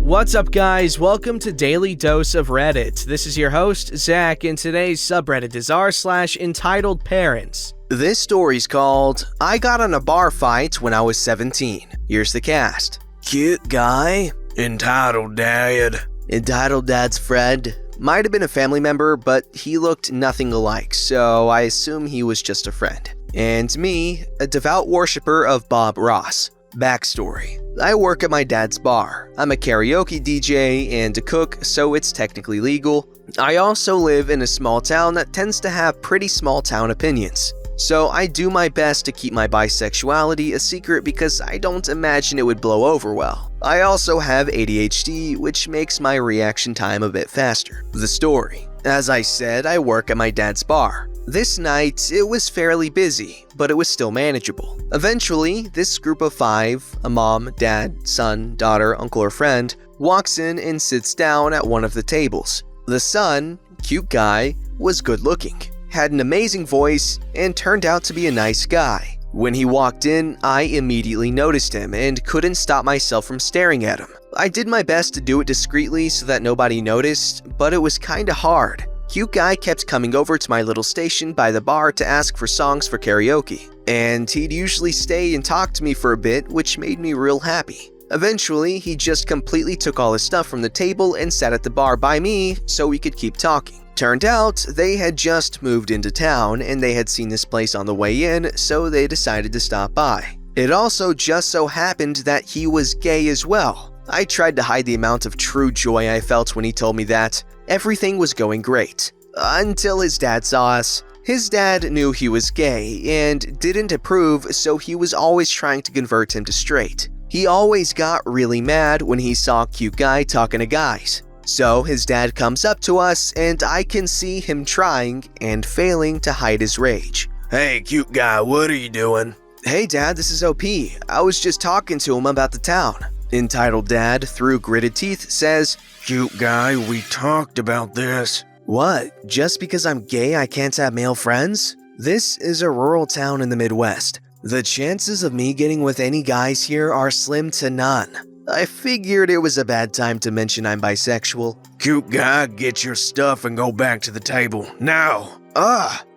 What's up, guys? Welcome to Daily Dose of Reddit. This is your host, Zach, and today's subreddit is r/EntitledParents. This story's called, I Got in a Bar Fight When I Was 17. Here's the cast. Cute guy. Entitled Dad. Entitled Dad's friend. Might have been a family member, but he looked nothing alike, so I assume he was just a friend. And me, a devout worshiper of Bob Ross. Backstory. I work at my dad's bar. I'm a karaoke DJ and a cook, so it's technically legal. I also live in a small town that tends to have pretty small town opinions. So I do my best to keep my bisexuality a secret because I don't imagine it would blow over well. I also have ADHD, which makes my reaction time a bit faster. The story. As I said, I work at my dad's bar. This night, it was fairly busy, but it was still manageable. Eventually, this group of 5, a mom, dad, son, daughter, uncle, or friend, walks in and sits down at one of the tables. The son, cute guy, was good looking, had an amazing voice, and turned out to be a nice guy. When he walked in, I immediately noticed him and couldn't stop myself from staring at him. I did my best to do it discreetly so that nobody noticed, but it was kinda hard. Cute guy kept coming over to my little station by the bar to ask for songs for karaoke, and he'd usually stay and talk to me for a bit, which made me real happy. Eventually, he just completely took all his stuff from the table and sat at the bar by me so we could keep talking. Turned out, they had just moved into town and they had seen this place on the way in, so they decided to stop by. It also just so happened that he was gay as well. I tried to hide the amount of true joy I felt when he told me that. Everything was going great. Until his dad saw us. His dad knew he was gay and didn't approve, so he was always trying to convert him to straight. He always got really mad when he saw a cute guy talking to guys. So his dad comes up to us and I can see him trying and failing to hide his rage. Hey, cute guy, what are you doing? Hey dad, this is OP. I was just talking to him about the town. Entitled Dad, through gritted teeth, says, Cute guy, we talked about this. What? Just because I'm gay I can't have male friends? This is a rural town in the Midwest. The chances of me getting with any guys here are slim to none. I figured it was a bad time to mention I'm bisexual. Cute guy, get your stuff and go back to the table, now.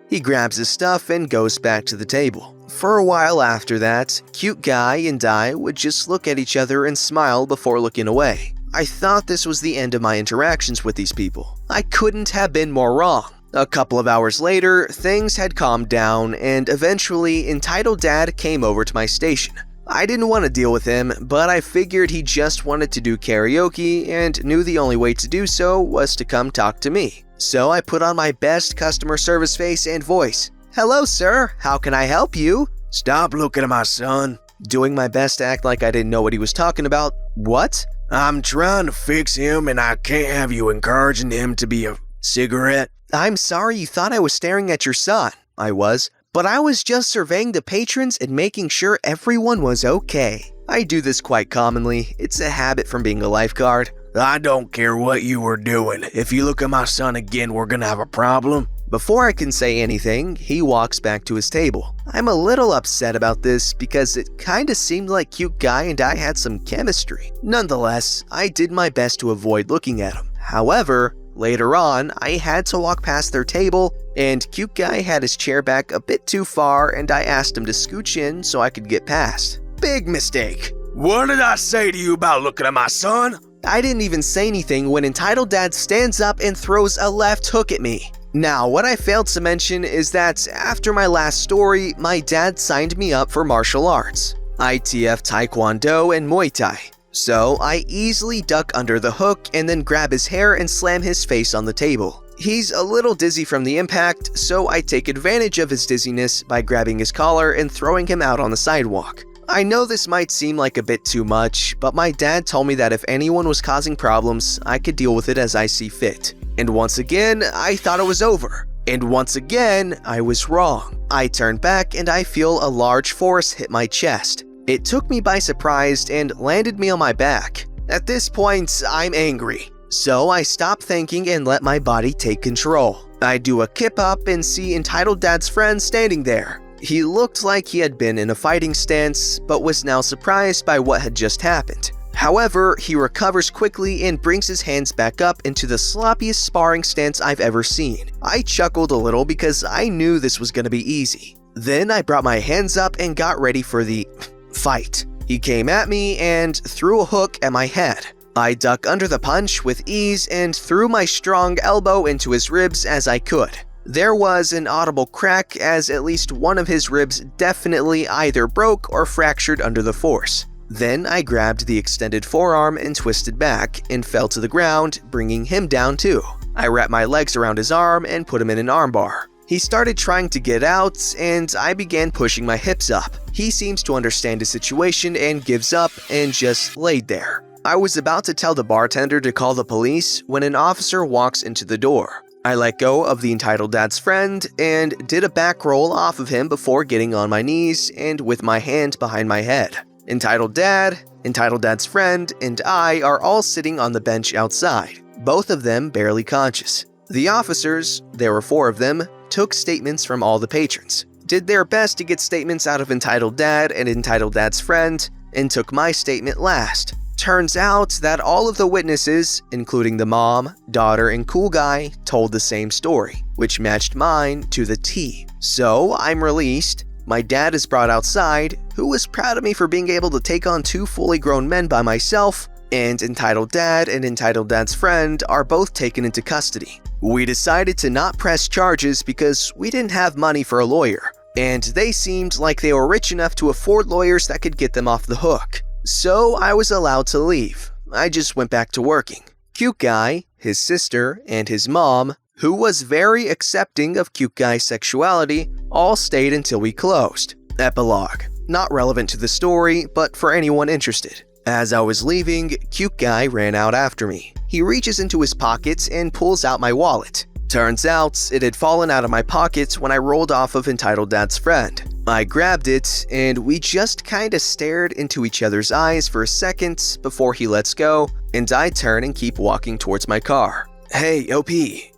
He grabs his stuff and goes back to the table. For a while after that, cute guy and I would just look at each other and smile before looking away. I thought this was the end of my interactions with these people. I couldn't have been more wrong. A couple of hours later, things had calmed down and eventually Entitled Dad came over to my station. I didn't want to deal with him, but I figured he just wanted to do karaoke and knew the only way to do so was to come talk to me. So I put on my best customer service face and voice. Hello, sir. How can I help you? Stop looking at my son. Doing my best to act like I didn't know what he was talking about. What? I'm trying to fix him and I can't have you encouraging him to be a cigarette. I'm sorry you thought I was staring at your son. I was. But I was just surveying the patrons and making sure everyone was okay. I do this quite commonly. It's a habit from being a lifeguard. I don't care what you were doing. If you look at my son again, we're gonna have a problem. Before I can say anything, he walks back to his table. I'm a little upset about this because it kinda seemed like cute guy and I had some chemistry. Nonetheless, I did my best to avoid looking at him. However, later on, I had to walk past their table and cute guy had his chair back a bit too far and I asked him to scooch in so I could get past. Big mistake. What did I say to you about looking at my son? I didn't even say anything when Entitled Dad stands up and throws a left hook at me. Now, what I failed to mention is that after my last story, my dad signed me up for martial arts, ITF Taekwondo and Muay Thai. So I easily duck under the hook and then grab his hair and slam his face on the table. He's a little dizzy from the impact, so I take advantage of his dizziness by grabbing his collar and throwing him out on the sidewalk. I know this might seem like a bit too much, but my dad told me that if anyone was causing problems, I could deal with it as I see fit. And once again, I thought it was over. And once again, I was wrong. I turn back and I feel a large force hit my chest. It took me by surprise and landed me on my back. At this point, I'm angry. So I stop thinking and let my body take control. I do a kip up and see Entitled Dad's friend standing there. He looked like he had been in a fighting stance, but was now surprised by what had just happened. However, he recovers quickly and brings his hands back up into the sloppiest sparring stance I've ever seen. I chuckled a little because I knew this was going to be easy. Then I brought my hands up and got ready for the fight. He came at me and threw a hook at my head. I ducked under the punch with ease and threw my strong elbow into his ribs as I could. There was an audible crack as at least one of his ribs definitely either broke or fractured under the force. Then I grabbed the extended forearm and twisted back and fell to the ground, bringing him down too. I wrapped my legs around his arm and put him in an armbar. He started trying to get out and I began pushing my hips up. He seems to understand the situation and gives up and just laid there. I was about to tell the bartender to call the police when an officer walks into the door. I let go of the entitled dad's friend and did a back roll off of him before getting on my knees and with my hand behind my head. Entitled dad's friend, and I are all sitting on the bench outside, both of them barely conscious. The officers, there were 4 of them, took statements from all the patrons, did their best to get statements out of entitled dad and entitled dad's friend, and took my statement last. Turns out that all of the witnesses, including the mom, daughter, and cool guy, told the same story, which matched mine to the T. So I'm released. My dad is brought outside, who was proud of me for being able to take on 2 fully grown men by myself, and entitled dad and entitled dad's friend are both taken into custody. We decided to not press charges because we didn't have money for a lawyer, and they seemed like they were rich enough to afford lawyers that could get them off the hook. So I was allowed to leave. I just went back to working. Cute guy, his sister, and his mom, who was very accepting of cute guy's sexuality, all stayed until we closed. Epilogue. Not relevant to the story, but for anyone interested. As I was leaving, cute guy ran out after me. He reaches into his pockets and pulls out my wallet. Turns out, it had fallen out of my pocket when I rolled off of entitled dad's friend. I grabbed it, and we just kinda stared into each other's eyes for a second before he lets go, and I turn and keep walking towards my car. Hey, OP,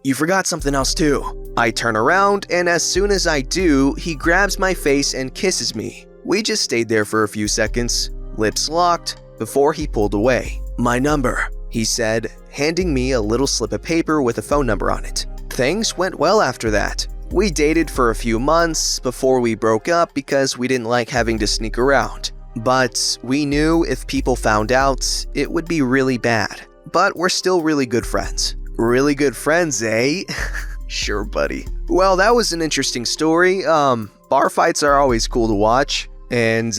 you forgot something else too. I turn around, and as soon as I do, he grabs my face and kisses me. We just stayed there for a few seconds, lips locked, before he pulled away. My number, he said, handing me a little slip of paper with a phone number on it. Things went well after that. We dated for a few months before we broke up because we didn't like having to sneak around. But we knew if people found out, it would be really bad. But we're still really good friends. Really good friends, eh? Sure, buddy. Well, that was an interesting story. Bar fights are always cool to watch. And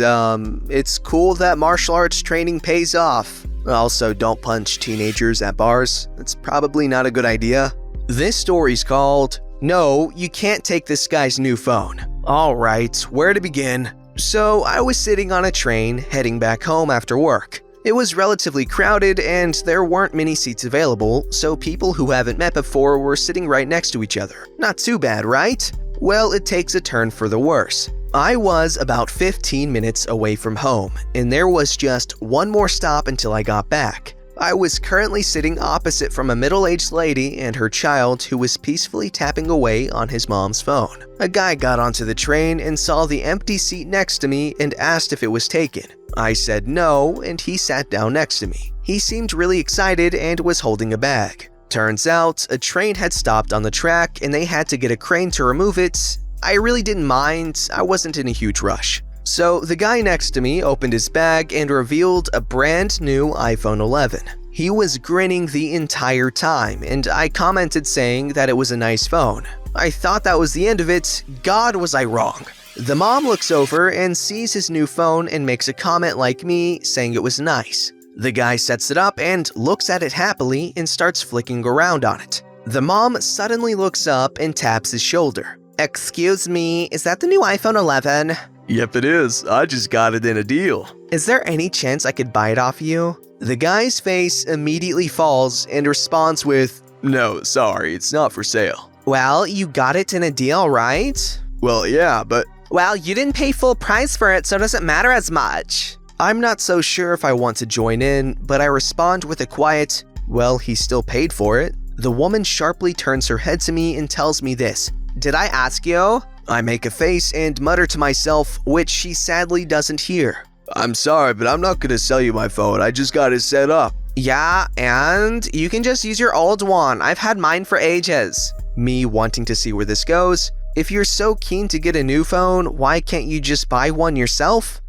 it's cool that martial arts training pays off. Also, don't punch teenagers at bars. That's probably not a good idea. This story's called, No, You Can't Take This Guy's New Phone. Alright, where to begin? So, I was sitting on a train heading back home after work. It was relatively crowded and there weren't many seats available, so people who haven't met before were sitting right next to each other. Not too bad, right? Well, it takes a turn for the worse. I was about 15 minutes away from home, and there was just one more stop until I got back. I was currently sitting opposite from a middle-aged lady and her child who was peacefully tapping away on his mom's phone. A guy got onto the train and saw the empty seat next to me and asked if it was taken. I said no, and he sat down next to me. He seemed really excited and was holding a bag. Turns out, a train had stopped on the track and they had to get a crane to remove it. I really didn't mind, I wasn't in a huge rush. So the guy next to me opened his bag and revealed a brand new iPhone 11. He was grinning the entire time, and I commented saying that it was a nice phone. I thought that was the end of it. God, was I wrong. The mom looks over and sees his new phone and makes a comment like me, saying it was nice. The guy sets it up and looks at it happily and starts flicking around on it. The mom suddenly looks up and taps his shoulder. Excuse me, is that the new iPhone 11? Yep, it is. I just got it in a deal. Is there any chance I could buy it off you? The guy's face immediately falls and responds with, No, sorry, it's not for sale. Well, you got it in a deal, right? Well, yeah, but... Well, you didn't pay full price for it, so it doesn't matter as much. I'm not so sure if I want to join in, but I respond with a quiet, well, he still paid for it. The woman sharply turns her head to me and tells me this. Did I ask you? I make a face and mutter to myself, which she sadly doesn't hear. I'm sorry, but I'm not gonna sell you my phone. I just got it set up. Yeah, and you can just use your old one. I've had mine for ages. Me wanting to see where this goes. If you're so keen to get a new phone, why can't you just buy one yourself?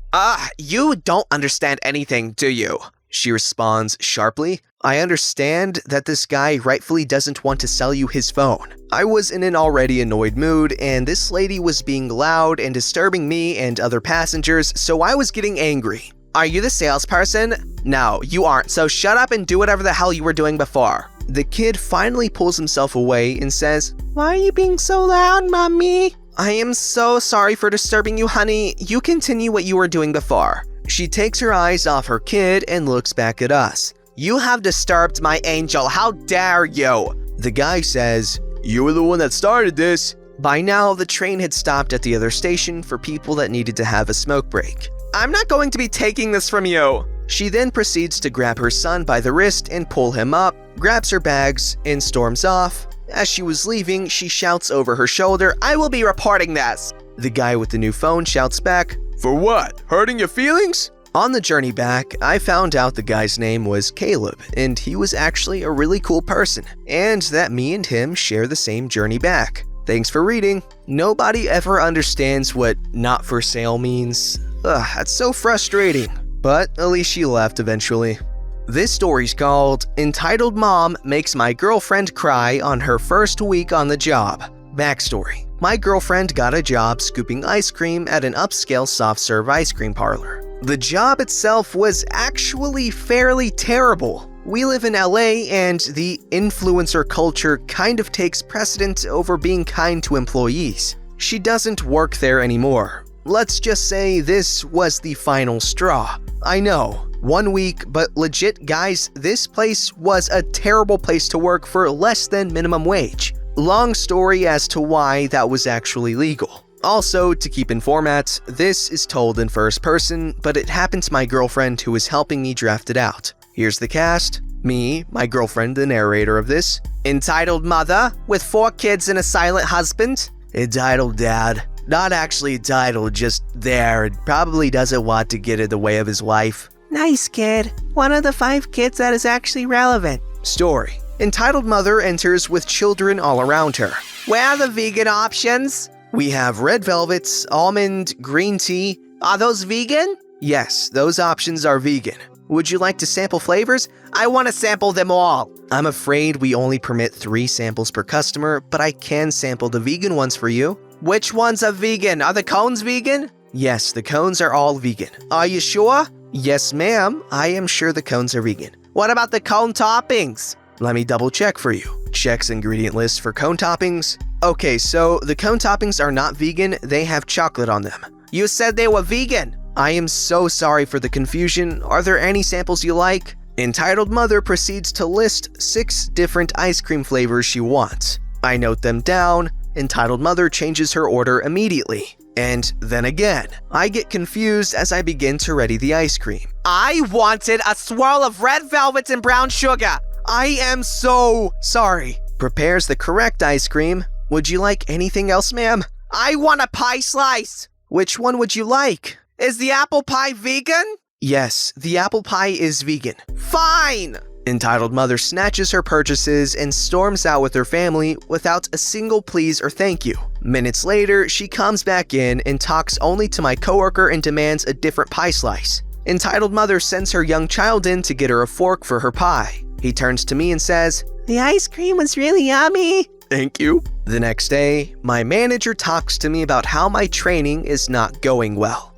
You don't understand anything, do you? She responds sharply. I understand that this guy rightfully doesn't want to sell you his phone. I was in an already annoyed mood, and this lady was being loud and disturbing me and other passengers, so I was getting angry. Are you the salesperson? No, you aren't, so shut up and do whatever the hell you were doing before. The kid finally pulls himself away and says, Why are you being so loud, mommy? I am so sorry for disturbing you, honey. You continue what you were doing before. She takes her eyes off her kid and looks back at us. You have disturbed my angel. How dare you? The guy says, You were the one that started this. By now, the train had stopped at the other station for people that needed to have a smoke break. I'm not going to be taking this from you. She then proceeds to grab her son by the wrist and pull him up, grabs her bags, and storms off. As she was leaving, she shouts over her shoulder, I will be reporting this. The guy with the new phone shouts back, For what? Hurting your feelings? On the journey back, I found out the guy's name was Caleb, and he was actually a really cool person, and that me and him share the same journey back. Thanks for reading. Nobody ever understands what not for sale means. That's so frustrating. But at least she left eventually. This story's called Entitled Mom Makes My Girlfriend Cry on Her First Week on the Job. Backstory. My girlfriend got a job scooping ice cream at an upscale soft-serve ice cream parlor. The job itself was actually fairly terrible. We live in LA and the influencer culture kind of takes precedent over being kind to employees. She doesn't work there anymore. Let's just say this was the final straw. I know, 1 week, but legit guys, this place was a terrible place to work for less than minimum wage. Long story as to why that was actually legal. Also, to keep in format, this is told in first person, but it happened to my girlfriend who is helping me draft it out. Here's the cast. Me, my girlfriend, the narrator of this. Entitled mother, with 4 kids and a silent husband. Entitled dad. Not actually entitled, just there, and probably doesn't want to get in the way of his wife. Nice kid. One of the 5 kids that is actually relevant. Story. Entitled mother enters with children all around her. Where are the vegan options? We have red velvets, almond, green tea. Are those vegan? Yes, those options are vegan. Would you like to sample flavors? I want to sample them all. I'm afraid we only permit 3 samples per customer, but I can sample the vegan ones for you. Which ones are vegan? Are the cones vegan? Yes, the cones are all vegan. Are you sure? Yes, ma'am. I am sure the cones are vegan. What about the cone toppings? Let me double check for you. Checks ingredient list for cone toppings. Okay, so the cone toppings are not vegan. They have chocolate on them. You said they were vegan. I am so sorry for the confusion. Are there any samples you like? Entitled mother proceeds to list 6 different ice cream flavors she wants. I note them down. Entitled mother changes her order immediately. And then again, I get confused as I begin to ready the ice cream. I wanted a swirl of red velvet and brown sugar. I am so sorry. Prepares the correct ice cream. Would you like anything else, ma'am? I want a pie slice. Which one would you like? Is the apple pie vegan? Yes, the apple pie is vegan. Fine! Entitled mother snatches her purchases and storms out with her family without a single please or thank you. Minutes later, she comes back in and talks only to my coworker and demands a different pie slice. Entitled mother sends her young child in to get her a fork for her pie. He turns to me and says, The ice cream was really yummy. Thank you. The next day, my manager talks to me about how my training is not going well.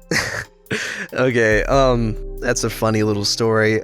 Okay, that's a funny little story.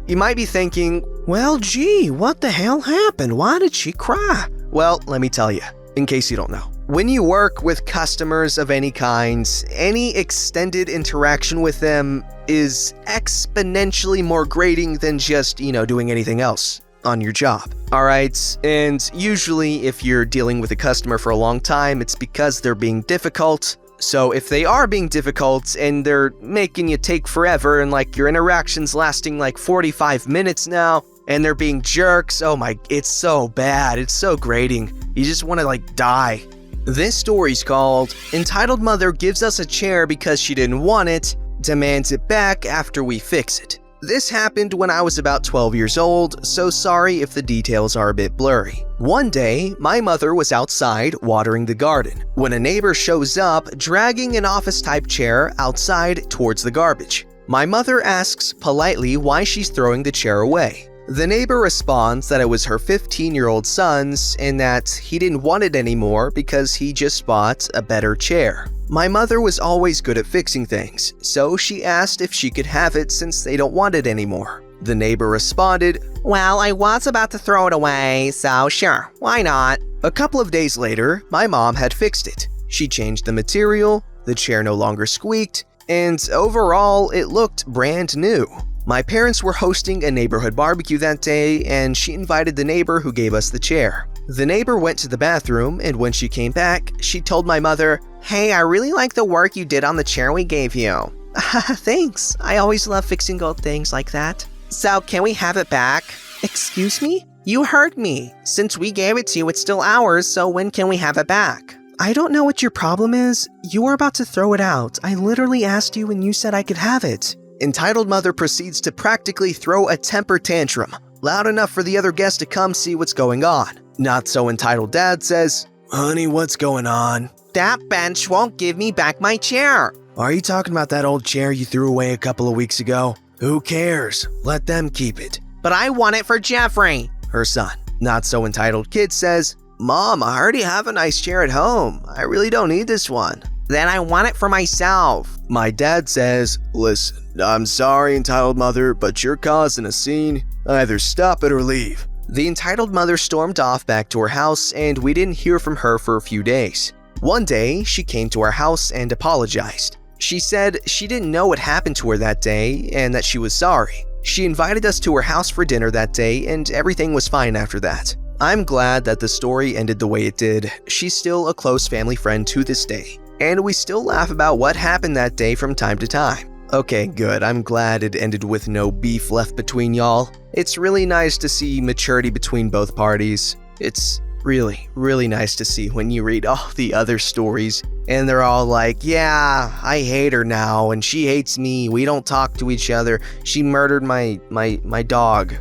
You might be thinking, well, gee, what the hell happened? Why did she cry? Well, let me tell you, in case you don't know. When you work with customers of any kind, any extended interaction with them is exponentially more grating than just, doing anything else on your job. Alright, and usually if you're dealing with a customer for a long time, it's because they're being difficult. So if they are being difficult and they're making you take forever and your interaction's lasting 45 minutes now and they're being jerks, oh my, it's so bad, it's so grating. You just want to die. This story's called Entitled Mother Gives Us a Chair Because She Didn't Want It, demands it back after we fix it. This happened when I was about 12 years old, so sorry if the details are a bit blurry. One day, my mother was outside watering the garden when a neighbor shows up dragging an office-type chair outside towards the garbage. My mother asks politely why she's throwing the chair away. The neighbor responds that it was her 15-year-old son's and that he didn't want it anymore because he just bought a better chair. My mother was always good at fixing things, so she asked if she could have it since they don't want it anymore. The neighbor responded, "Well, I was about to throw it away, so sure, why not?" A couple of days later, my mom had fixed it. She changed the material, the chair no longer squeaked, and overall, it looked brand new. My parents were hosting a neighborhood barbecue that day, and she invited the neighbor who gave us the chair. The neighbor went to the bathroom, and when she came back, she told my mother, "Hey, I really like the work you did on the chair we gave you." "Thanks, I always love fixing old things like that." "So, can we have it back?" "Excuse me?" "You heard me. Since we gave it to you, it's still ours, so when can we have it back?" "I don't know what your problem is. You were about to throw it out. I literally asked you and you said I could have it." Entitled mother proceeds to practically throw a temper tantrum, loud enough for the other guest to come see what's going on. Not so entitled dad says, "Honey, what's going on?" "That bench won't give me back my chair." "Are you talking about that old chair you threw away a couple of weeks ago?" "Who cares? Let them keep it." "But I want it for Jeffrey," her son. Not so entitled kid says, "Mom, I already have a nice chair at home. I really don't need this one." "Then I want it for myself." My dad says, "Listen, I'm sorry, entitled mother, but you're causing a scene. Either stop it or leave." The entitled mother stormed off back to her house, and we didn't hear from her for a few days. One day, she came to our house and apologized. She said she didn't know what happened to her that day and that she was sorry. She invited us to her house for dinner that day, and everything was fine after that. I'm glad that the story ended the way it did. She's still a close family friend to this day, and we still laugh about what happened that day from time to time. Okay, good. I'm glad it ended with no beef left between y'all. It's really nice to see maturity between both parties. It's really, really nice to see when you read all the other stories and they're all like, "Yeah, I hate her now and she hates me. We don't talk to each other. She murdered my dog."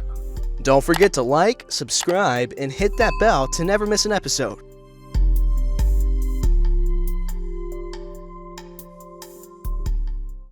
Don't forget to like, subscribe, and hit that bell to never miss an episode.